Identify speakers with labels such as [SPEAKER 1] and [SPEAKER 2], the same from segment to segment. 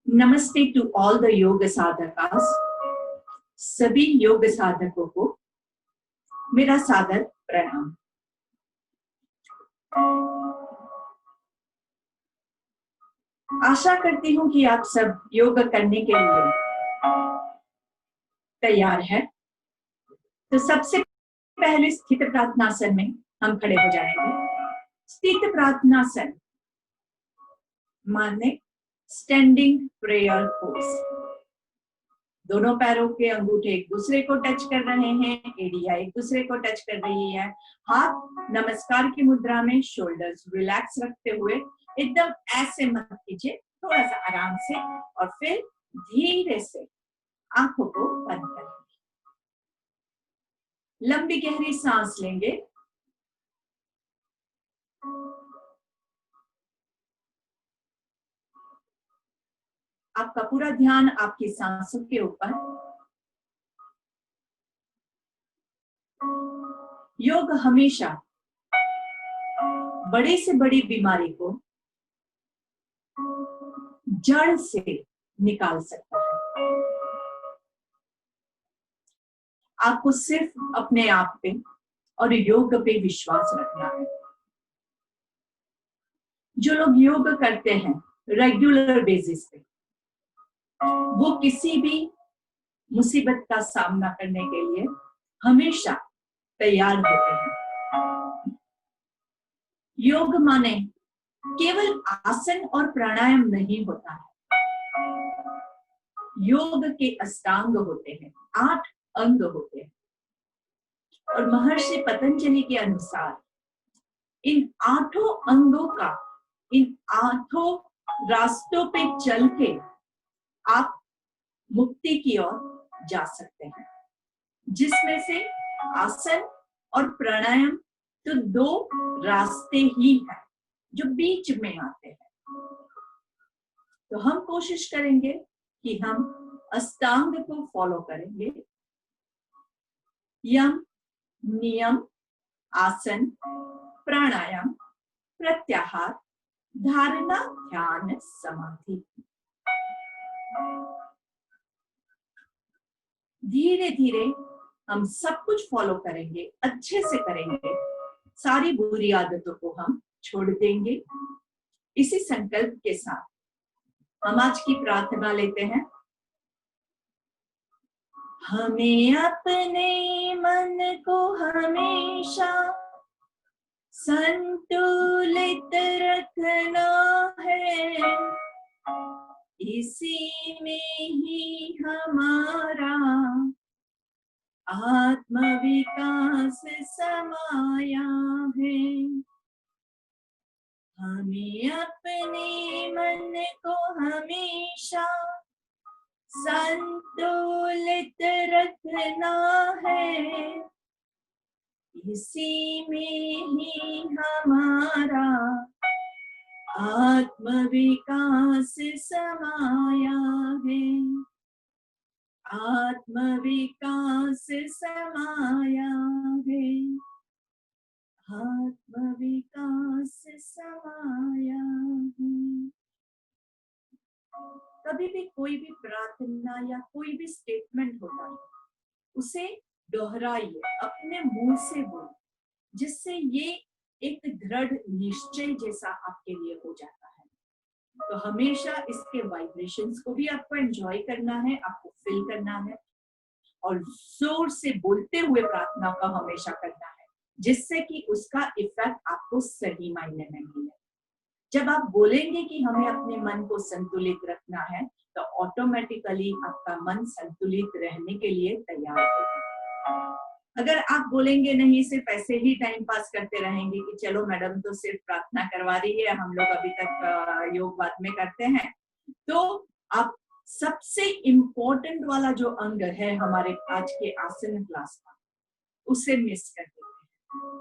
[SPEAKER 1] नमस्ते to all the योग साधकास। सभी योग साधकों को मेरा सादर प्रणाम। आशा करती हूँ कि आप सब योग करने के लिए तैयार हैं। तो सबसे पहले स्थित प्रार्थनासन में हम खड़े हो जाएंगे। स्थित प्रार्थनासन माने स्टैंडिंग प्रेयर पोज। दोनों पैरों के अंगूठे एक दूसरे को टच कर रहे हैं, एड़ियां एक दूसरे को टच कर रही है। हाथ नमस्कार की मुद्रा में, शोल्डर्स रिलैक्स रखते हुए, एकदम ऐसे मत कीजिए, थोड़ा सा आराम से, और फिर धीरे से आंखों को बंद करेंगे। लंबी गहरी सांस लेंगे। आपका पूरा ध्यान आपकी सांसों के ऊपर। योग हमेशा बड़ी से बड़ी बीमारी को जड़ से निकाल सकता है। आपको सिर्फ अपने आप पे और योग पे विश्वास रखना है। जो लोग योग करते हैं रेगुलर बेसिस पे, वो किसी भी मुसीबत का सामना करने के लिए हमेशा तैयार होते हैं। योग माने केवल आसन और प्राणायाम नहीं होता है। योग के अष्टांग होते हैं, 8 अंग होते हैं, और महर्षि पतंजलि के अनुसार इन 8 अंगों का, इन 8 रास्तों पे चल के आप मुक्ति की ओर जा सकते हैं, जिसमें से आसन और प्राणायाम तो 2 रास्ते ही हैं जो बीच में आते हैं। तो हम कोशिश करेंगे कि हम अष्टांग को फॉलो करेंगे। यम, नियम, आसन, प्राणायाम, प्रत्याहार, धारणा, ध्यान, समाधि। धीरे धीरे हम सब कुछ फॉलो करेंगे, अच्छे से करेंगे। सारी बुरी आदतों को हम छोड़ देंगे। इसी संकल्प के साथ हम आज की प्रार्थना लेते हैं। हमें अपने मन को हमेशा संतुलित रखना है, इसी में ही हमारा आत्म विकास समाया है। हमें अपने मन को हमेशा संतुलित रखना है, इसी में ही हमारा आत्म विकास समाया है। आत्म विकास समाया है, आत्म विकास समाया है। कभी भी कोई भी प्रार्थना या कोई भी स्टेटमेंट होता है, उसे दोहराइए, अपने मुंह से बोलिए, जिससे ये एक दृढ़ निश्चय जैसा आपके लिए हो जाता है। तो हमेशा इसके वाइब्रेशंस को भी आपको एंजॉय करना है, आपको फील करना है, और जोर से बोलते हुए प्रार्थना का हमेशा करना है, जिससे कि उसका इफेक्ट आपको सही मायने में मिले। जब आप बोलेंगे कि हमें अपने मन को संतुलित रखना है, तो ऑटोमेटिकली आपका मन संतुलित रहने के लिए तैयार होगा। अगर आप बोलेंगे नहीं, सिर्फ ऐसे ही टाइम पास करते रहेंगे कि चलो मैडम तो सिर्फ प्रार्थना करवा रही है, हम लोग अभी तक योग बाद में करते हैं, तो आप सबसे इम्पोर्टेंट वाला जो अंग है हमारे आज के आसन क्लास का, उसे मिस कर देते हैं।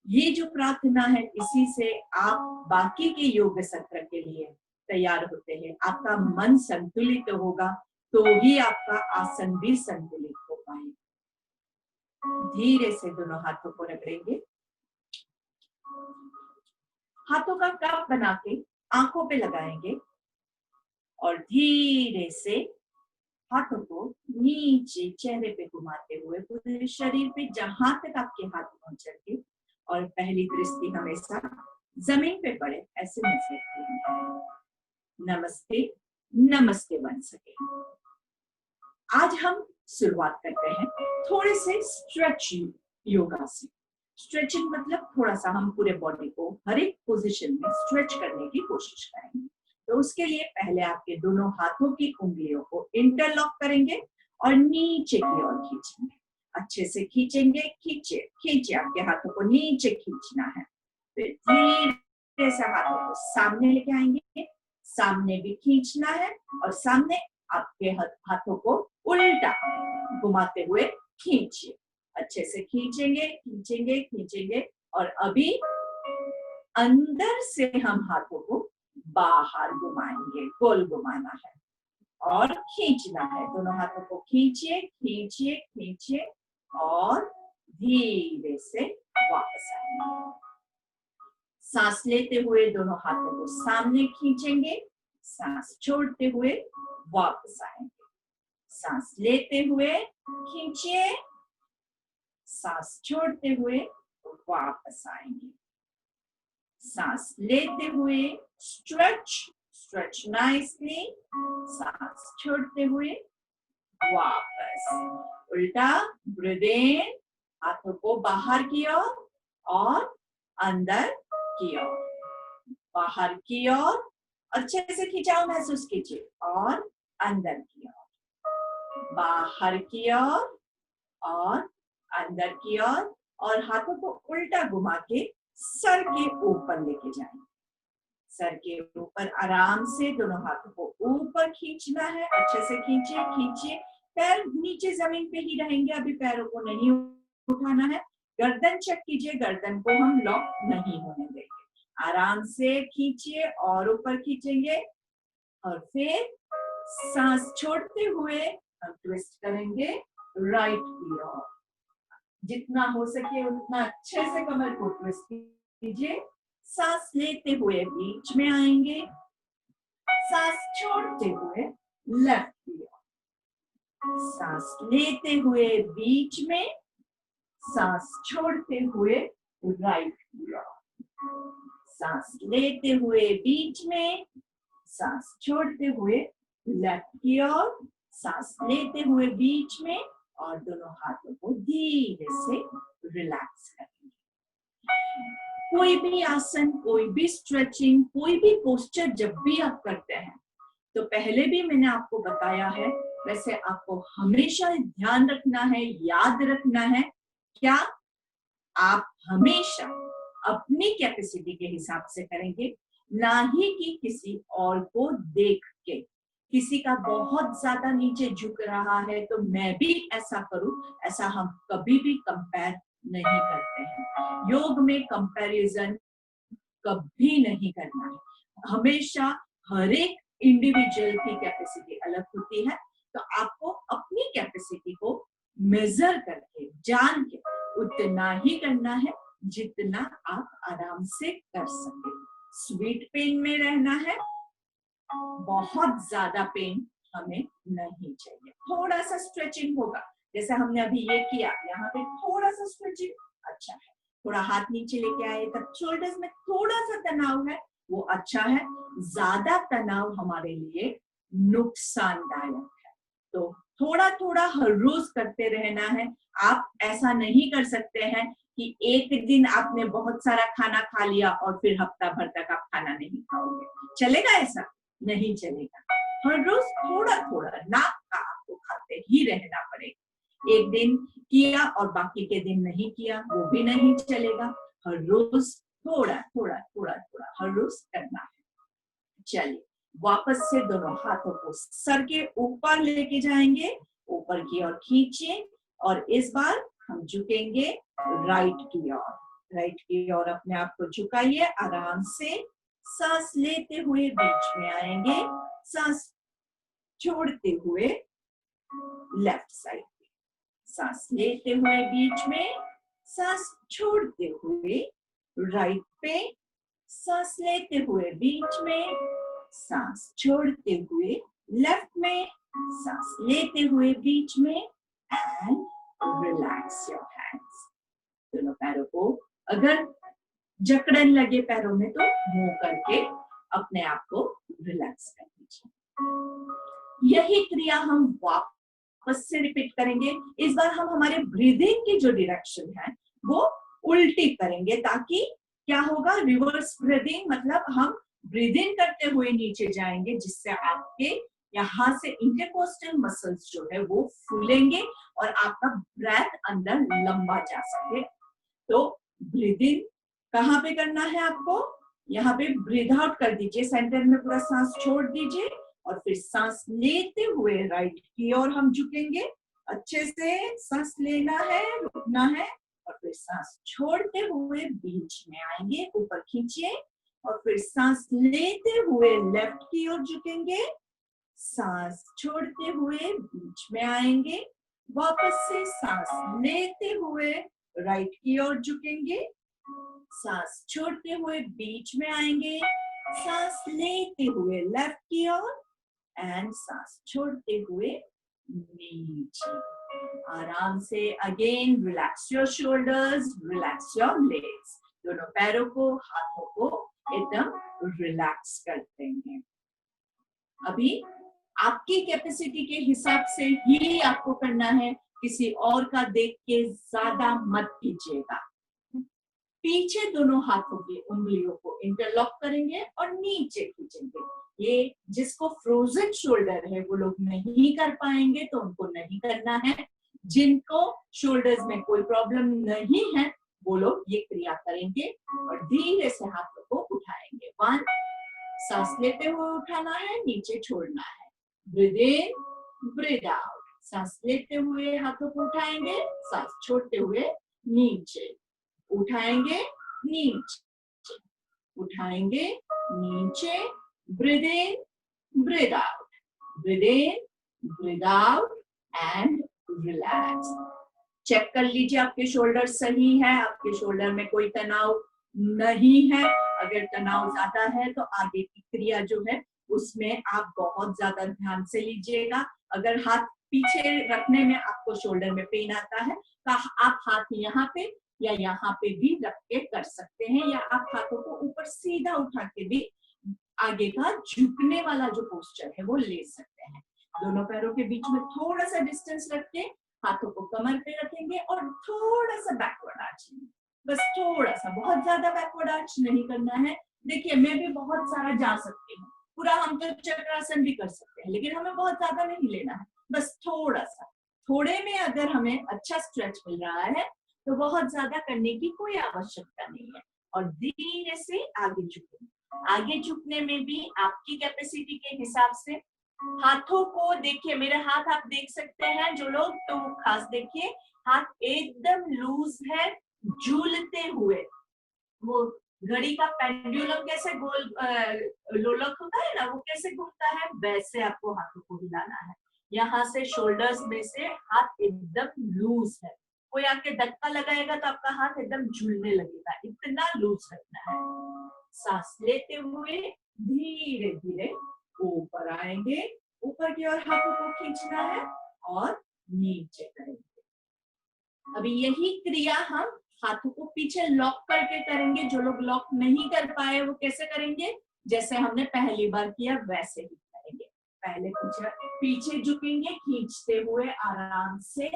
[SPEAKER 1] ये जो प्रार्थना है, इसी से आप बाकी के योग सत्र के लिए तैयार होते हैं। आपका मन संतुलित होगा तो ही आपका आसन भी संतुलित हो पाएगा। धीरे से दोनों हाथों को रगड़ेंगे। हाथों का कप बना के आंखों पे लगाएंगे और धीरे से हाथों को नीचे चेहरे पे घुमाते हुए पूरे शरीर पे जहां तक आपके हाथ पहुंच सके, और पहली दृष्टि हमेशा जमीन पे पड़े ऐसे नजर करेंगे। नमस्ते नमस्ते बन सके। आज हम शुरुआत करते हैं थोड़े से स्ट्रेच योगा से। स्ट्रेचिंग मतलब थोड़ा सा हम पूरे बॉडी को हर एक पोजीशन में स्ट्रेच करने की कोशिश करेंगे। तो उसके लिए पहले आपके दोनों हाथों की उंगलियों को इंटरलॉक करेंगे और नीचे की ओर खींचेंगे। अच्छे से खींचेंगे, खींचे खींचे, आपके हाथों को नीचे खींचना है। फिर धीरे से हाथों को सामने लेके आएंगे, सामने भी खींचना है और सामने आपके हाथों को उल्टा घुमाते हुए खींचिए। अच्छे से खींचेंगे खींचेंगे खींचेंगे और अभी अंदर से हम हाथों को बाहर घुमाएंगे, गोल घुमाना है और खींचना है। दोनों हाथों को खींचिए खींचिए खींचिए और धीरे से वापस आएंगे। सांस लेते हुए दोनों हाथों को सामने खींचेंगे, सांस छोड़ते हुए वापस आएंगे। सांस लेते हुए खींचिए, सांस छोड़ते हुए वापस आएंगे। सांस लेते हुए स्ट्रेच स्ट्रेच नाइसली, सांस छोड़ते हुए वापस। उल्टा ब्रीथ इन, हाथों को बाहर की ओर और अंदर की ओर, बाहर की ओर अच्छे से खिंचाव महसूस कीजिए और अंदर की ओर, बाहर की ओर और अंदर की ओर, और हाथों को उल्टा घुमा के सर के ऊपर लेके जाएंगे। सर के ऊपर आराम से दोनों हाथों को ऊपर खींचना है। अच्छे से खींचिए खींचिए। पैर नीचे जमीन पे ही रहेंगे, अभी पैरों को नहीं उठाना है। गर्दन चेक कीजिए, गर्दन को हम लॉक नहीं होने देंगे। आराम से खींचिए और ऊपर खींचेंगे और फिर सांस छोड़ते हुए हम ट्विस्ट करेंगे राइट की ओर। जितना हो सके उतना अच्छे से कमर को ट्विस्ट कीजिए। सांस लेते हुए बीच में आएंगे, सांस छोड़ते हुए लेफ्ट की ओर, सांस लेते हुए बीच में, सांस छोड़ते हुए राइट की ओर, सांस लेते हुए बीच में, सांस छोड़ते हुए लेफ्ट की ओर, सांस लेते हुए बीच में, और दोनों हाथों को धीरे से रिलैक्स करेंगे। कोई भी आसन, कोई भी स्ट्रेचिंग, कोई भी पोस्चर जब भी आप करते हैं, तो पहले भी मैंने आपको बताया है, वैसे आपको हमेशा ध्यान रखना है, याद रखना है, क्या आप हमेशा अपनी कैपेसिटी के हिसाब से करेंगे, ना ही कि किसी और को देख के। किसी का बहुत ज्यादा नीचे झुक रहा है तो मैं भी ऐसा करूं, ऐसा हम कभी भी कंपेयर नहीं करते हैं। योग में कंपैरिजन कभी नहीं करना है। हमेशा हर एक इंडिविजुअल की कैपेसिटी अलग होती है, तो आपको अपनी कैपेसिटी को मेजर करके, जान के उतना ही करना है जितना आप आराम से कर सके। स्वीट पेन में रहना है, बहुत ज्यादा पेन हमें नहीं चाहिए। थोड़ा सा स्ट्रेचिंग होगा, जैसे हमने अभी ये किया, यहाँ पे थोड़ा सा स्ट्रेचिंग अच्छा है। थोड़ा हाथ नीचे लेके आए, तब शोल्डर्स में थोड़ा सा तनाव है, वो अच्छा है। ज्यादा तनाव हमारे लिए नुकसानदायक है, तो थोड़ा थोड़ा हर रोज करते रहना है। आप ऐसा नहीं कर सकते हैं कि एक दिन आपने बहुत सारा खाना खा लिया और फिर हफ्ता भर तक आप खाना नहीं खाओगे। चलेगा? ऐसा नहीं चलेगा। हर रोज थोड़ा थोड़ा नाक का आपको खाते ही रहना पड़ेगा। एक दिन किया और बाकी के दिन नहीं किया वो भी नहीं चलेगा। हर रोज थोड़ा थोड़ा थोड़ा थोड़ा हर रोज करना है। चलिए वापस से दोनों हाथों को सर के ऊपर लेके जाएंगे, ऊपर की ओर खींचिए और इस बार हम झुकेंगे राइट की ओर। राइट की ओर अपने आप को झुकाइए, आराम से सांस लेते हुए बीच में आएंगे, सांस छोड़ते हुए लेफ्ट साइड पे, सांस लेते हुए बीच में, सांस छोड़ते हुए राइट पे, सांस लेते हुए बीच में, सांस छोड़ते हुए लेफ्ट में, सांस लेते हुए बीच में एंड रिलैक्स योर हैंड्स। दोनों पैरों को अगर जकड़न लगे पैरों में तो मूव करके अपने आप को रिलैक्स कर दीजिए। यही क्रिया हम वापस से रिपीट करेंगे। इस बार हम हमारे ब्रीदिंग की जो डायरेक्शन है वो उल्टी करेंगे, ताकि क्या होगा, रिवर्स ब्रीदिंग, मतलब हम ब्रीदिंग करते हुए नीचे जाएंगे, जिससे आपके यहाँ से इंटरकोस्टल मसल्स जो है वो फूलेंगे और आपका ब्रेथ अंदर लंबा जा सके। तो ब्रीदिंग कहाँ पे करना है आपको, यहाँ पे ब्रीथ आउट कर दीजिए, सेंटर में पूरा सांस छोड़ दीजिए और फिर सांस लेते हुए राइट की ओर हम झुकेंगे। अच्छे से सांस लेना है, रुकना है और फिर सांस छोड़ते हुए बीच में आएंगे, ऊपर खींचिए और फिर सांस लेते हुए लेफ्ट की ओर झुकेंगे, सांस छोड़ते हुए बीच में आएंगे, वापस से सांस लेते हुए राइट की ओर झुकेंगे, सांस छोड़ते हुए बीच में आएंगे, सांस लेते हुए लेफ्ट की ओर एंड सांस छोड़ते हुए नीचे। आराम से again relax your shoulders, relax your legs. दोनों पैरों को, हाथों को एकदम रिलैक्स करते हैं। अभी आपकी कैपेसिटी के हिसाब से ही आपको करना है, किसी और का देख के ज्यादा मत कीजिएगा। पीछे दोनों हाथों की उंगलियों को इंटरलॉक करेंगे और नीचे खींचेंगे। ये जिसको फ्रोजन शोल्डर है वो लोग नहीं कर पाएंगे तो उनको नहीं करना है। जिनको शोल्डर्स में कोई प्रॉब्लम नहीं है वो लोग ये क्रिया करेंगे और धीरे से हाथों को उठाएंगे। 1, सांस लेते हुए उठाना है, नीचे छोड़ना है। Breathe in, breathe out. सांस लेते हुए हाथों को उठाएंगे, सांस छोड़ते हुए नीचे उठाएंगे, नीचे उठाएंगे, नीचे। Breathe in, breathe out, breathe in, breathe out and relax. Check कर लीजिए आपके शोल्डर सही है, आपके शोल्डर में कोई तनाव नहीं है। अगर तनाव ज्यादा है तो आगे की क्रिया जो है उसमें आप बहुत ज्यादा ध्यान से लीजिएगा। अगर हाथ पीछे रखने में आपको शोल्डर में पेन आता है तो आप हाथ यहाँ पे या यहाँ पे भी रख के कर सकते हैं, या आप हाथों को ऊपर सीधा उठा के भी आगे का झुकने वाला जो पोस्चर है वो ले सकते हैं। दोनों पैरों के बीच में थोड़ा सा डिस्टेंस रख के हाथों को कमर पे रखेंगे और थोड़ा सा बैकवर्ड आर्च, बस थोड़ा सा, बहुत ज्यादा बैकवर्ड आर्च नहीं करना है। देखिए मैं भी बहुत सारा जा सकती हूँ, पूरा हम तो चक्रासन भी कर सकते हैं, लेकिन हमें बहुत ज्यादा नहीं लेना है, बस थोड़ा सा। थोड़े में अगर हमें अच्छा स्ट्रेच मिल रहा है तो बहुत ज्यादा करने की कोई आवश्यकता नहीं है। और धीरे से आगे झुकें। आगे झुकने में भी आपकी कैपेसिटी के हिसाब से हाथों को देखिए, मेरे हाथ आप देख सकते हैं जो लोग, तो खास देखिए हाथ एकदम लूज है, झूलते हुए। वो घड़ी का पेंडुलम कैसे गोल लोलक होता है ना, वो कैसे घूमता है, वैसे आपको हाथों को हिलाना है। यहाँ से शोल्डर्स में से हाथ एकदम लूज है, कोई आके धक्का लगाएगा तो आपका हाथ एकदम झूलने लगेगा, इतना लूज रखना है। सांस लेते हुए धीरे धीरे ऊपर आएंगे, ऊपर की ओर हाथों को खींचना है और नीचे करेंगे। अभी यही क्रिया हम हाथों को पीछे लॉक करके करेंगे। जो लोग लॉक नहीं कर पाए वो कैसे करेंगे, जैसे हमने पहली बार किया वैसे ही करेंगे। पहले पीछे झुकेंगे खींचते हुए आराम से,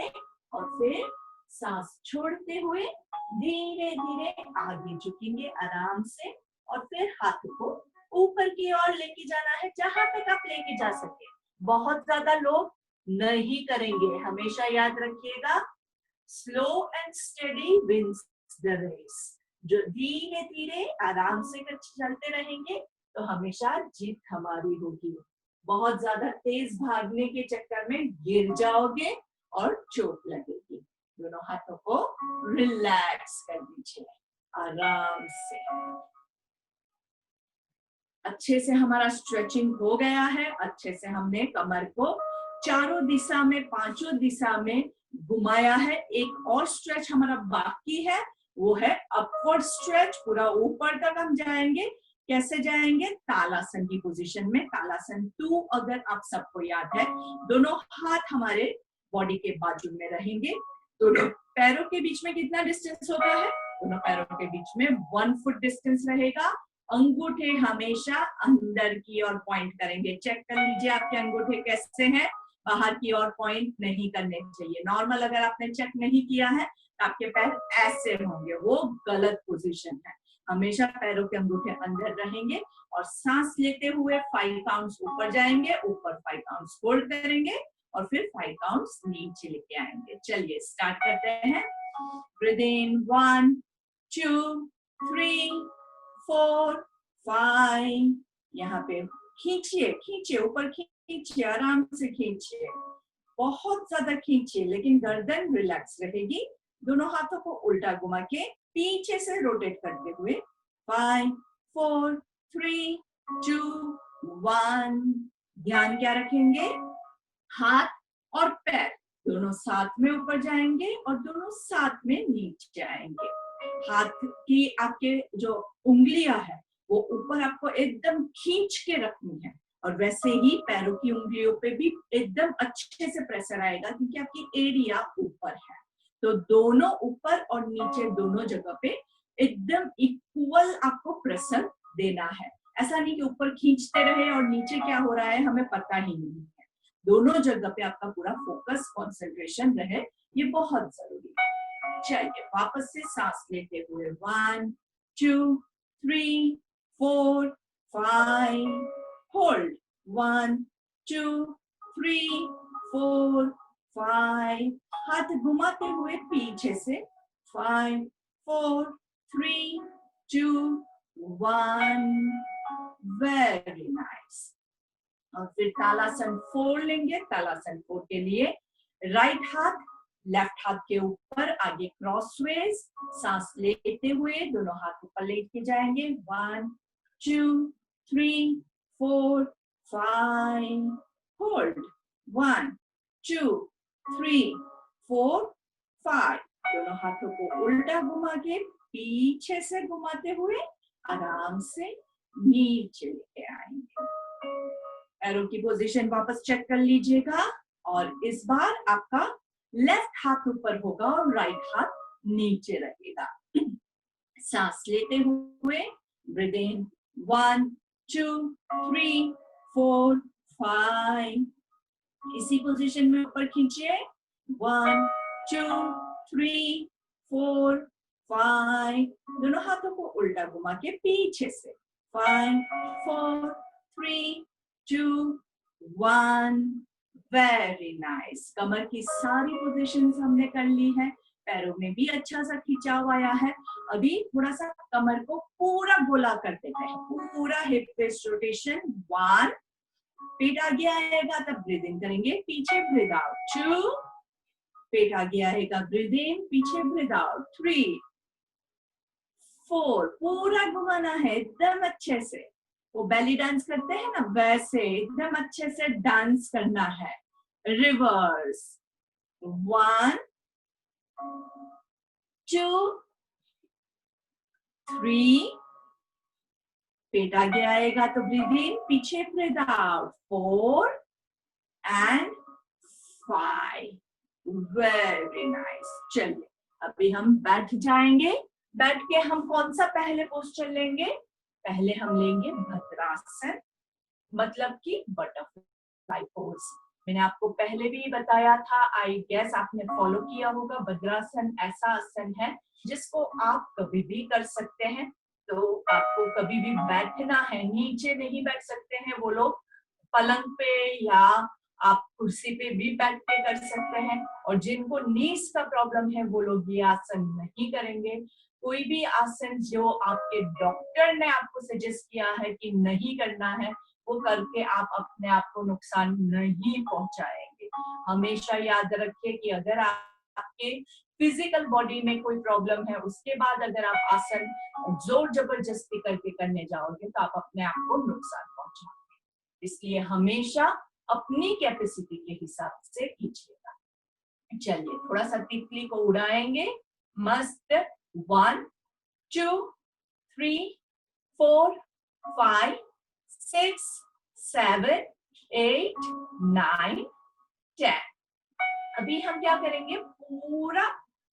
[SPEAKER 1] और फिर सांस छोड़ते हुए धीरे धीरे आगे झुकेंगे आराम से, और फिर हाथों को ऊपर की ओर लेके जाना है, जहां तक आप लेके जा सके। बहुत ज्यादा लोग नहीं करेंगे। हमेशा याद रखिएगा, slow and steady wins the race. जो धीरे धीरे आराम से चलते रहेंगे तो हमेशा जीत हमारी होगी। बहुत ज्यादा तेज भागने के चक्कर में गिर जाओगे और चोट लगेगी। दोनों हाथों को रिलैक्स कर दीजिए आराम से। अच्छे से हमारा स्ट्रेचिंग हो गया है। अच्छे से हमने कमर को चारों दिशा में, पांचों दिशा में घुमाया है। एक और स्ट्रेच हमारा बाकी है, वो है अपवर्ड स्ट्रेच। पूरा ऊपर तक हम जाएंगे। कैसे जाएंगे? तालासन की पोजीशन में। तालासन 2 अगर आप सबको याद है, दोनों हाथ हमारे बॉडी के बाजू में रहेंगे। दोनों पैरों के बीच में कितना डिस्टेंस होता है? दोनों पैरों के बीच में 1 फुट डिस्टेंस रहेगा। अंगूठे हमेशा अंदर की ओर पॉइंट करेंगे। चेक कर लीजिए आपके अंगूठे कैसे हैं। बाहर की ओर पॉइंट नहीं करने चाहिए। नॉर्मल अगर आपने चेक नहीं किया है तो आपके पैर ऐसे होंगे, वो गलत पोजीशन है। हमेशा पैरों के अंगूठे अंदर रहेंगे और सांस लेते हुए 5 काउंट्स ऊपर जाएंगे, ऊपर 5 काउंट्स होल्ड करेंगे और फिर 5 काउंट्स नीचे लेके आएंगे। चलिए स्टार्ट करते हैं। ब्रीथ इन 1 2 3 4 5। यहाँ पे खींचिए, खींचिए, ऊपर खींचिए, आराम से खींचिए, बहुत ज्यादा खींचिए, लेकिन गर्दन रिलैक्स रहेगी। दोनों हाथों को उल्टा घुमा के पीछे से रोटेट करते हुए 5 4 3 2 1। ध्यान क्या रखेंगे? हाथ और पैर दोनों साथ में ऊपर जाएंगे और दोनों साथ में नीचे आएंगे। हाथ की आपके जो उंगलियां है वो ऊपर आपको एकदम खींच के रखनी है, और वैसे ही पैरों की उंगलियों पे भी एकदम अच्छे से प्रेशर आएगा, क्योंकि आपकी एरिया ऊपर है। तो दोनों ऊपर और नीचे दोनों जगह पे एकदम इक्वल आपको प्रेशर देना है। ऐसा नहीं कि ऊपर खींचते रहे और नीचे क्या हो रहा है हमें पता ही नहीं है। दोनों जगह पे आपका पूरा फोकस, कंसंट्रेशन रहे, ये बहुत जरूरी है। चलिए वापस से सांस लेते हुए 1 2 3 4 5। होल्ड 1 2 3 4 5। हाथ घुमाते हुए पीछे से 5 4 3 2 1। Very nice. और फिर तालासन 4 लेंगे। तालासन 4 के लिए राइट हाथ लेफ्ट हाथ के ऊपर आगे क्रॉसवेज, सांस लेते हुए दोनों हाथ ऊपर लेके जाएंगे। 1 2 3 4 5। होल्ड 1 2 3 4 5। दोनों हाथों को उल्टा घुमा के पीछे से घुमाते हुए आराम से नीचे लेके आएंगे। पैरों की पोजीशन वापस चेक कर लीजिएगा, और इस बार आपका लेफ्ट हाथ ऊपर होगा और राइट हाथ नीचे रहेगा। सांस लेते हुए ब्रीथ इन 1 2 3 4 5। इसी पोजीशन में ऊपर खींचिए 1 2 3 4 5। दोनों हाथों को उल्टा घुमा के पीछे से 5 4 3 2 1। Very nice. कमर की सारी पोजीशंस हमने कर ली है। पैरों में भी अच्छा सा खिंचाव आया है। अभी थोड़ा सा कमर को पूरा गोला कर देते हैं, पूरा हिप वेस्ट रोटेशन। 1। पेट आगे आएगा तब ब्रीथ इन करेंगे, पीछे ब्रीथ आउट। 2। पेट आगे आएगा, ब्रीथ इन, पीछे ब्रीथ आउट। 3 4। पूरा घुमाना है एकदम अच्छे से। वो बेली डांस करते हैं ना, वैसे एकदम अच्छे से डांस करना है। रिवर्स 1 2 3। पेट आगे आएगा तो ब्रीथ इन, पीछे breathe out. 4 and 5। Very nice. चलिए अभी हम बैठ जाएंगे। बैठ के हम कौन सा पहले पोस्चर लेंगे? पहले हम लेंगे भद्रासन, मतलब कि बटरफ्लाई पोज। मैंने आपको पहले भी बताया था, आई गेस आपने फॉलो किया होगा। भद्रासन ऐसा आसन है जिसको आप कभी भी कर सकते हैं। तो आपको कभी भी बैठना है, नीचे नहीं बैठ सकते हैं वो लोग, पलंग पे या आप कुर्सी पे भी बैठ के कर सकते हैं। और जिनको नीज का प्रॉब्लम है वो लोग ये आसन नहीं करेंगे। कोई भी आसन जो आपके डॉक्टर ने आपको सजेस्ट किया है कि नहीं करना है, वो करके आप अपने आप को नुकसान नहीं पहुंचाएंगे। हमेशा याद रखिए कि अगर आपके फिजिकल बॉडी में कोई प्रॉब्लम है, उसके बाद अगर आप आसन जोर जबरदस्ती करके करने जाओगे तो आप अपने आप को नुकसान पहुंचाओगे। इसलिए हमेशा अपनी कैपेसिटी के हिसाब से कीजिएगा। चलिए थोड़ा सा तितली को उड़ाएंगे। मस्त। 1 2 3 4 5 6 7 8 9 10। अभी हम क्या करेंगे, पूरा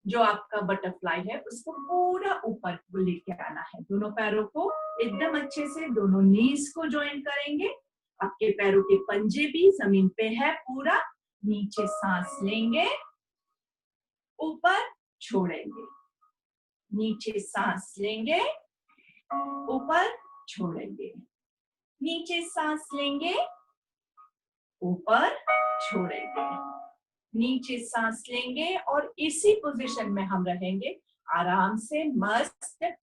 [SPEAKER 1] जो आपका बटरफ्लाई है उसको पूरा ऊपर लेके आना है। दोनों पैरों को एकदम अच्छे से, दोनों नीज को ज्वाइन करेंगे। आपके पैरों के पंजे भी जमीन पे है पूरा। नीचे सांस लेंगे, ऊपर छोड़ेंगे, नीचे सांस लेंगे, ऊपर छोड़ेंगे, नीचे सांस लेंगे, ऊपर छोड़ेंगे, नीचे सांस लेंगे और इसी पोजीशन में हम रहेंगे आराम से मस्त।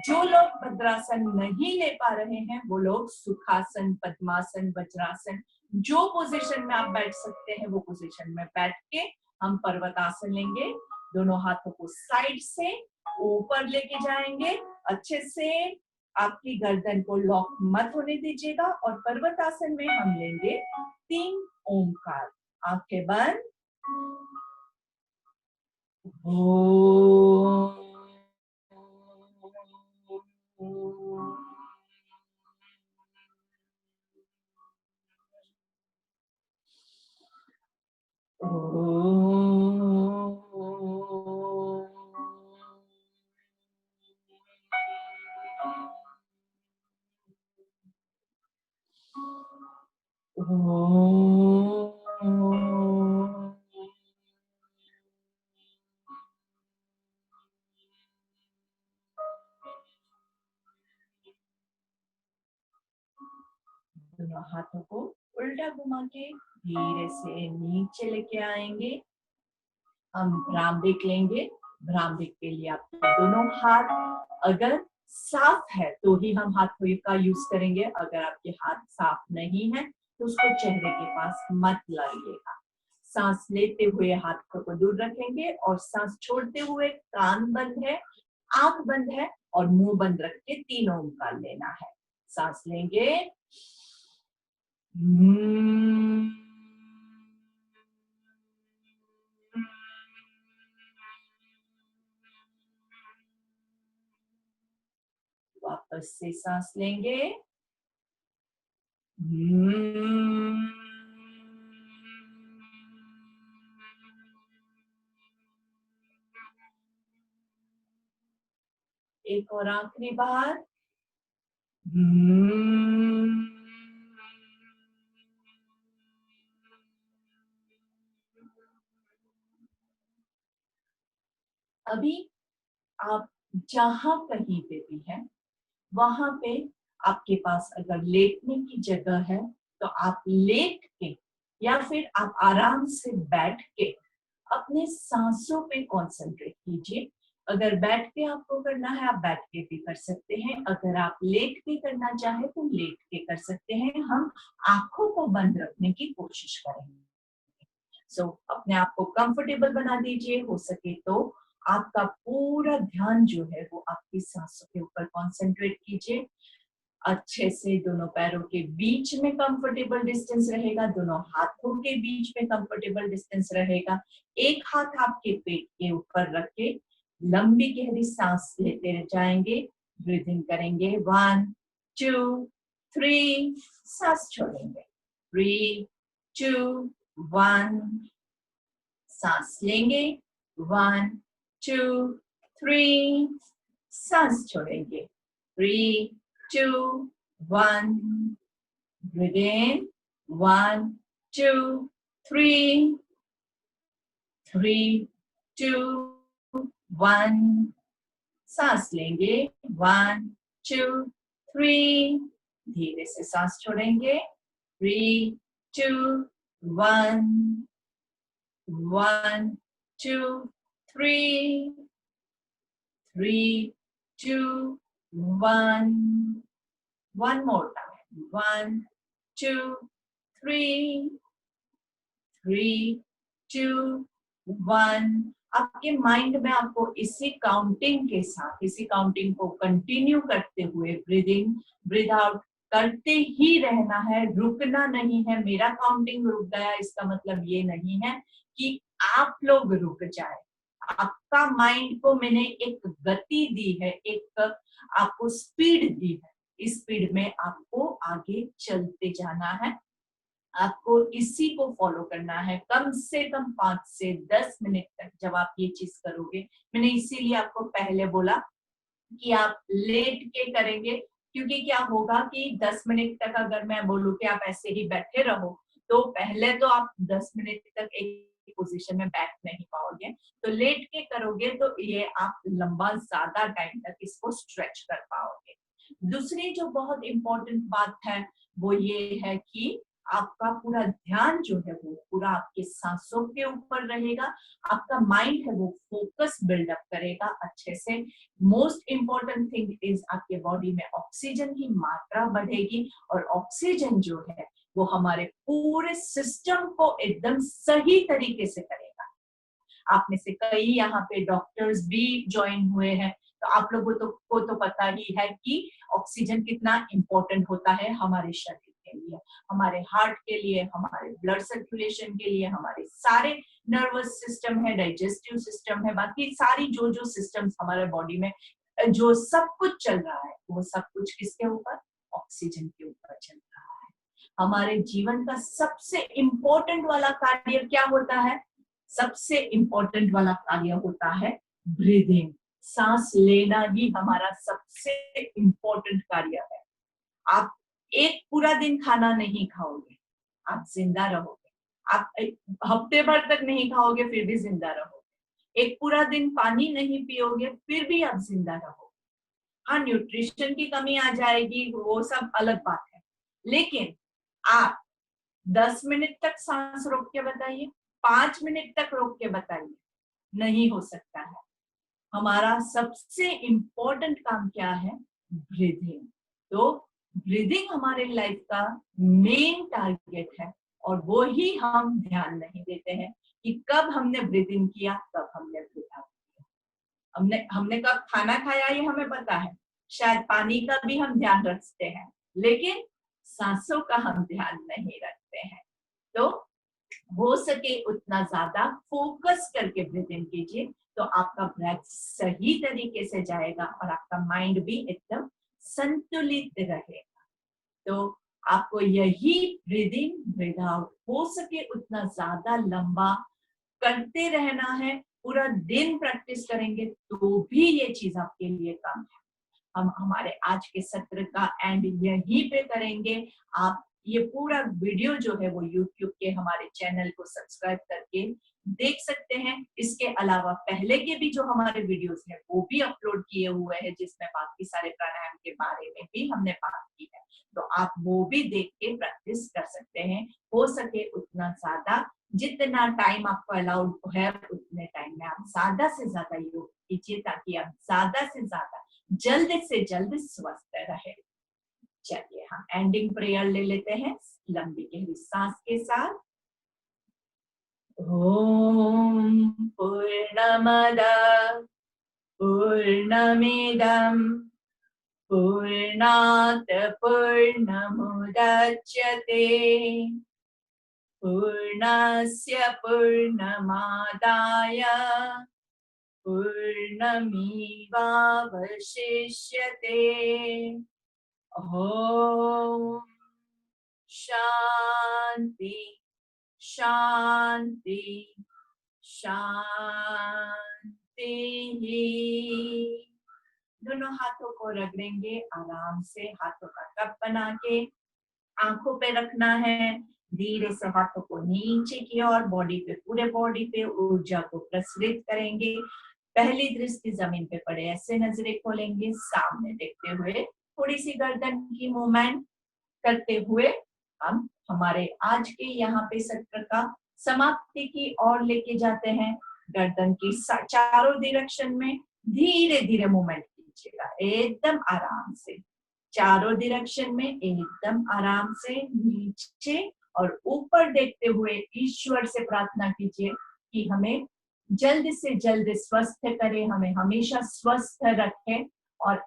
[SPEAKER 1] जो लोग भद्रासन नहीं ले पा रहे हैं वो लोग सुखासन, पद्मासन, वज्रासन, जो पोजीशन में आप बैठ सकते हैं वो पोजीशन में बैठ के हम पर्वतासन लेंगे। दोनों हाथों को साइड से ऊपर लेके जाएंगे। अच्छे से आपकी गर्दन को लॉक मत होने दीजिएगा। और पर्वतासन में हम लेंगे 3 ओमकार। आंखें बंद। दोनों हाथों को उल्टा घुमा के धीरे से नीचे लेके आएंगे। हम भ्रामरिक लेंगे। भ्रामरिक के लिए आपके दोनों हाथ अगर साफ है तो ही हम हाथों का यूज करेंगे। अगर आपके हाथ साफ नहीं है तो उसको चेहरे के पास मत लाइएगा। सांस लेते हुए हाथ को दूर रखेंगे और सांस छोड़ते हुए कान बंद है, आंख बंद है और मुंह बंद रख के 3 ओमकार लेना है। सांस लेंगे। वापस से सांस लेंगे। एक और आखिरी बार। अभी आप जहां कहीं पे भी हैं, वहां पे आपके पास अगर लेटने की जगह है तो आप लेट के या फिर आप आराम से बैठ के अपने सांसों पे कंसंट्रेट कीजिए। अगर बैठ के आपको करना है आप बैठ के भी कर सकते हैं। अगर आप लेट के करना चाहे तो लेट के कर सकते हैं। हम आंखों को बंद रखने की कोशिश करेंगे। अपने आप को कंफर्टेबल बना दीजिए। हो सके तो आपका पूरा ध्यान जो है वो आपकी सांसों के ऊपर कंसंट्रेट कीजिए। अच्छे से दोनों पैरों के बीच में कंफर्टेबल डिस्टेंस रहेगा, दोनों हाथों के बीच में कंफर्टेबल डिस्टेंस रहेगा। एक हाथ आपके पेट के ऊपर रख के लंबी गहरी सांस लेते जाएंगे। ब्रीदिंग करेंगे 1 2 3। सांस छोड़ेंगे 3 2 1। सांस लेंगे 1 2 3। सांस छोड़ेंगे 3 2 1। Breathe in 1 2 3 3 2 1। सांस लेंगे 1 2 3। धीरे से सांस छोड़ेंगे 3 2 1, 1, 2, 3, 3, 2, 1. One more time. 1, 2, 3, 3, 2, 1. आपके माइंड में आपको इसी काउंटिंग के साथ, इसी काउंटिंग को कंटिन्यू करते हुए ब्रीद इन ब्रीद आउट करते ही रहना है, रुकना नहीं है। मेरा काउंटिंग रुक गया इसका मतलब ये नहीं है कि आप लोग रुक जाए। आपका माइंड को मैंने एक गति दी है, एक आपको स्पीड दी है। इस स्पीड में आपको आगे चलते जाना है, आपको इसी को फॉलो करना है। कम से कम 5 से 10 मिनट तक जब आप ये चीज करोगे, मैंने इसीलिए आपको पहले बोला कि आप लेट के करेंगे, क्योंकि क्या होगा कि 10 मिनट तक अगर मैं बोलूं कि आप ऐसे ही बैठे रहो, तो पहले तो आप 10 मिनट तक एक पोजीशन में बैठ नहीं पाओगे। तो लेट के करोगे तो ये आप लंबा ज्यादा टाइम तक इसको स्ट्रेच कर पाओगे। दूसरी जो बहुत इंपॉर्टेंट बात है वो ये है कि आपका पूरा ध्यान जो है वो पूरा आपके सांसों के ऊपर रहेगा। आपका माइंड है वो फोकस बिल्डअप करेगा अच्छे से। मोस्ट इम्पोर्टेंट थिंग इज आपके बॉडी में ऑक्सीजन की मात्रा बढ़ेगी, और ऑक्सीजन जो है वो हमारे पूरे सिस्टम को एकदम सही तरीके से करेगा। आप में से कई यहाँ पे डॉक्टर्स भी ज्वाइन हुए हैं, तो आप लोगों को तो पता ही है कि ऑक्सीजन कितना इम्पोर्टेंट होता है हमारे शरीर के लिए, हमारे हार्ट के लिए, हमारे ब्लड सर्कुलेशन के लिए, हमारे सारे नर्वस सिस्टम है, डाइजेस्टिव सिस्टम है, बाकी सारी जो सिस्टम्स हमारे बॉडी में जो सब कुछ चल रहा है वो सब कुछ किसके ऊपर? ऑक्सीजन के ऊपर चल रहा है। हमारे जीवन का सबसे इम्पोर्टेंट वाला कार्य क्या होता है? सबसे इम्पोर्टेंट वाला कार्य होता है ब्रीदिंग। सांस लेना ही हमारा सबसे इम्पोर्टेंट कार्य है। आप एक पूरा दिन खाना नहीं खाओगे, आप जिंदा रहोगे। आप हफ्ते भर तक नहीं खाओगे फिर भी जिंदा रहोगे। एक पूरा दिन पानी नहीं पियोगे फिर भी आप जिंदा रहोगे। हाँ, न्यूट्रिशन की कमी आ जाएगी, वो सब अलग बात है। लेकिन आप 10 मिनट तक सांस रोक के बताइए, 5 मिनट तक रोक के बताइए, नहीं हो सकता है। हमारा सबसे इम्पोर्टेंट काम क्या है? ब्रीदिंग। तो ब्रीदिंग हमारे लाइफ का मेन टारगेट है, और वो ही हम ध्यान नहीं देते हैं कि कब हमने ब्रीदिंग किया, कब हमने ब्रीद आउट किया। हमने कब खाना खाया ये हमें पता है, शायद पानी का भी हम ध्यान रखते हैं, लेकिन सांसों का हम ध्यान नहीं रखते हैं। तो हो सके उतना ज्यादा फोकस करके ब्रीदिंग कीजिए, तो आपका ब्रेथ सही तरीके से जाएगा और आपका माइंड भी एकदम संतुलित रहेगा। तो आपको यही ब्रीदिंग ब्रीद आउट हो सके उतना ज्यादा लंबा करते रहना है। पूरा दिन प्रैक्टिस करेंगे तो भी ये चीज आपके लिए काम है। हम हमारे आज के सत्र का एंड यहीं पे करेंगे। आप ये पूरा वीडियो जो है वो YouTube के हमारे चैनल को सब्सक्राइब करके देख सकते हैं। इसके अलावा पहले के भी जो हमारे वीडियोस हैं वो भी अपलोड किए हुए हैं, जिसमें बाकी सारे प्राणायाम के बारे में भी हमने बात की है, तो आप वो भी देख के प्रैक्टिस कर सकते हैं। हो सके उतना ज्यादा, जितना टाइम आपको अलाउड है उतने टाइम में आप ज्यादा से ज्यादा योग कीजिए, ताकि आप ज्यादा से ज्यादा जल्द से जल्द स्वस्थ रहे। चलिए हम एंडिंग प्रेयर ले लेते हैं लंबी गहरी सांस के साथ। ओम पूर्णमद पूर्णमिदं पूर्णात् पूर्णमुदच्यते पूर्णस्य पूर्णमादाय पूर्णमेवावशिष्यते। ओम शांति शांति शांति। दोनों हाथों को रगड़ेंगे आराम से, हाथों का कप बना के आंखों पे रखना है। धीरे से हाथों को नीचे की ओर बॉडी पे, पूरे बॉडी पे ऊर्जा को प्रसरित करेंगे। पहली दृष्टि जमीन पे पड़े ऐसे नजरें खोलेंगे, सामने देखते हुए थोड़ी सी गर्दन की मूवमेंट करते हुए हम हमारे आज के यहाँ पे सत्र का समाप्ति की ओर लेके जाते हैं। गर्दन की चारों डायरेक्शन में धीरे धीरे मूवमेंट कीजिएगा, एकदम आराम से, चारों डायरेक्शन में एकदम आराम से नीचे और ऊपर देखते हुए ईश्वर से प्रार्थना कीजिए कि हमें जल्द से जल्द स्वस्थ करे, हमें हमेशा स्वस्थ रखे और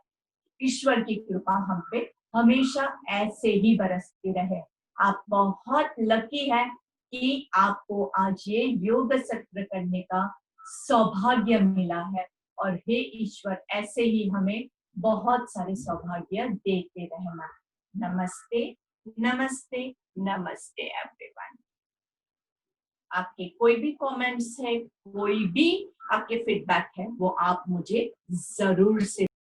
[SPEAKER 1] ईश्वर की कृपा हम पे हमेशा ऐसे ही बरसती रहे। आप बहुत लकी है कि आपको आज ये योग सत्र करने का सौभाग्य मिला है, और हे ईश्वर ऐसे ही हमें बहुत सारे सौभाग्य देते रहना। नमस्ते नमस्ते नमस्ते एवरीवन। आपके कोई भी कमेंट्स है, कोई भी आपके फीडबैक है, वो आप मुझे जरूर से